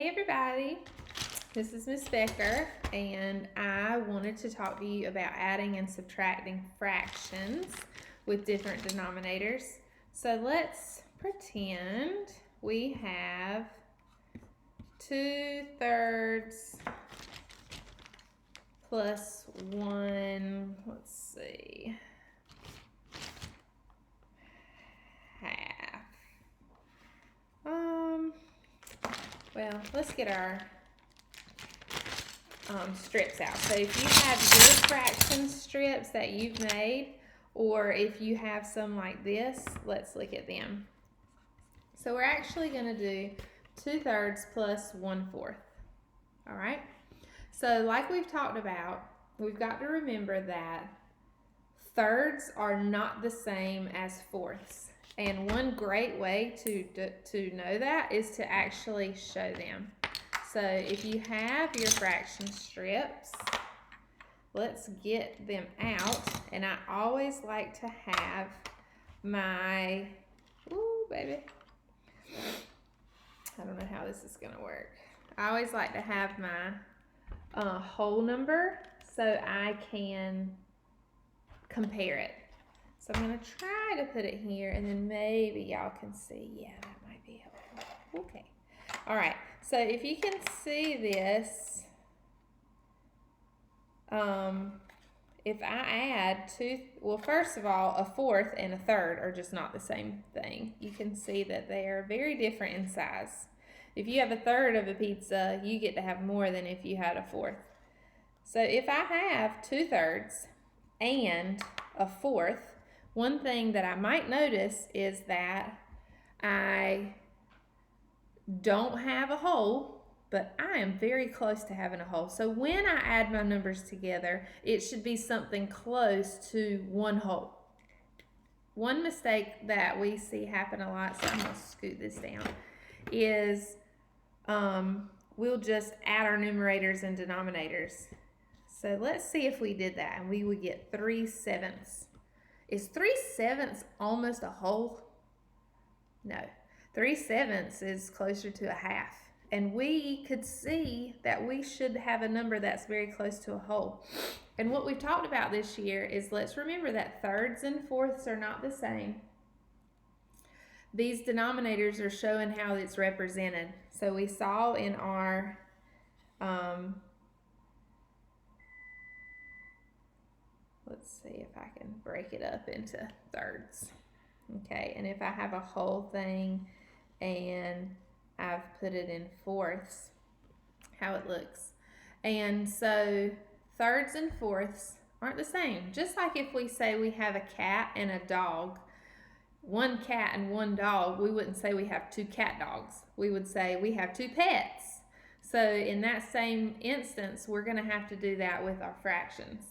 Hey everybody, this is Miss Becker, and I wanted to talk to you about adding and subtracting fractions with different denominators. So let's pretend we have 2/3 plus 1, let's see, half. Well, let's get our strips out. So if you have your fraction strips that you've made, or if you have some like this, let's look at them. So we're actually going to do 2/3 plus 1/4. All right. So like we've talked about, we've got to remember that thirds are not the same as fourths. And one great way to know that is to actually show them. So if you have your fraction strips, let's get them out. And I always like to have my, ooh, baby. I don't know how this is gonna work. I always like to have my whole number so I can compare it. So I'm gonna try to put it here, and then maybe y'all can see. Yeah, that might be helpful. Okay. All right. So if you can see this, if I add well, first of all, a fourth and a third are just not the same thing. You can see that they are very different in size. If you have a third of a pizza, you get to have more than if you had a fourth. So if I have 2/3 and a fourth, one thing that I might notice is that I don't have a whole, but I am very close to having a whole. So when I add my numbers together, it should be something close to one whole. One mistake that we see happen a lot, so I'm going to scoot this down, is we'll just add our numerators and denominators. So let's see if we did that, and we would get 3/7. Is 3/7 almost a whole? No. 3/7 is closer to a half. And we could see that we should have a number that's very close to a whole. And what we've talked about this year is, let's remember that thirds and fourths are not the same. These denominators are showing how it's represented. So we saw in our let's see if I can break it up into thirds. Okay, and if I have a whole thing and I've put it in fourths, how it looks. And so thirds and fourths aren't the same. Just like if we say we have a cat and a dog, one cat and one dog, we wouldn't say we have 2 cat dogs. We would say we have 2 pets. So in that same instance, we're going to have to do that with our fractions.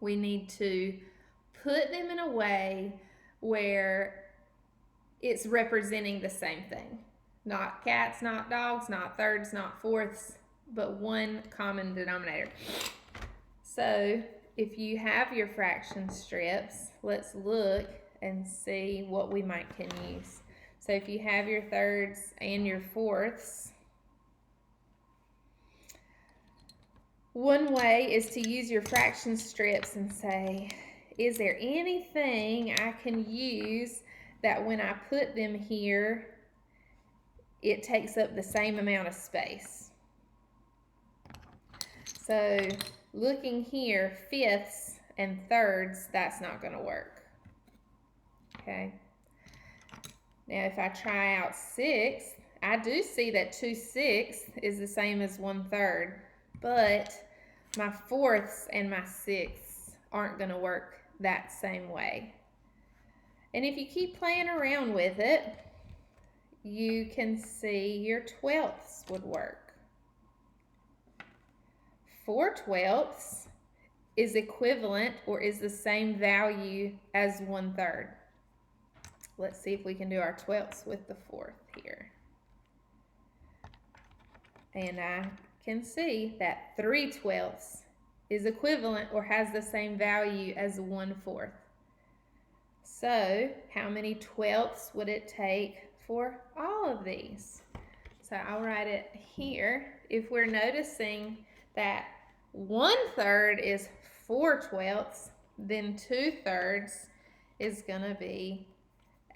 We need to put them in a way where it's representing the same thing. Not cats, not dogs, not thirds, not fourths, but one common denominator. So if you have your fraction strips, let's look and see what we might can use. So if you have your thirds and your fourths, one way is to use your fraction strips and say, is there anything I can use that when I put them here, it takes up the same amount of space? So looking here, fifths and thirds, that's not going to work. Okay. Now if I try out sixths, I do see that 2/6 is the same as 1/3, but my fourths and my sixths aren't going to work that same way. And if you keep playing around with it, you can see your 12ths would work. 4/12 is equivalent or is the same value as 1/3. Let's see if we can do our 12ths with the fourth here. And I can see that 3/12 is equivalent or has the same value as 1/4. So how many 12ths would it take for all of these? So So I'll write it here. If we're noticing that 1/3 is 4/12, then 2/3 is going to be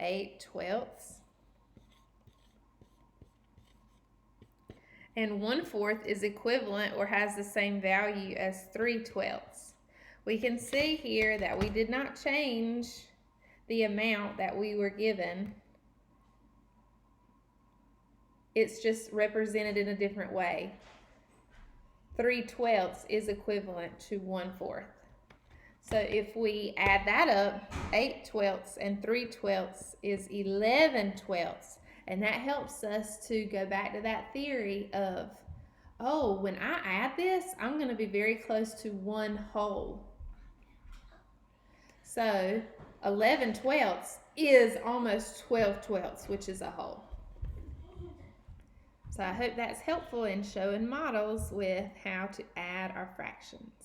8/12. And 1/4 is equivalent or has the same value as 3/12. We can see here that we did not change the amount that we were given. It's just represented in a different way. 3/12 is equivalent to 1/4. So if we add that up, 8/12 and 3/12 is 11/12. And that helps us to go back to that theory of, oh, when I add this, I'm going to be very close to 1 whole. So 11/12 is almost 12/12, which is a whole. So I hope that's helpful in showing models with how to add our fractions.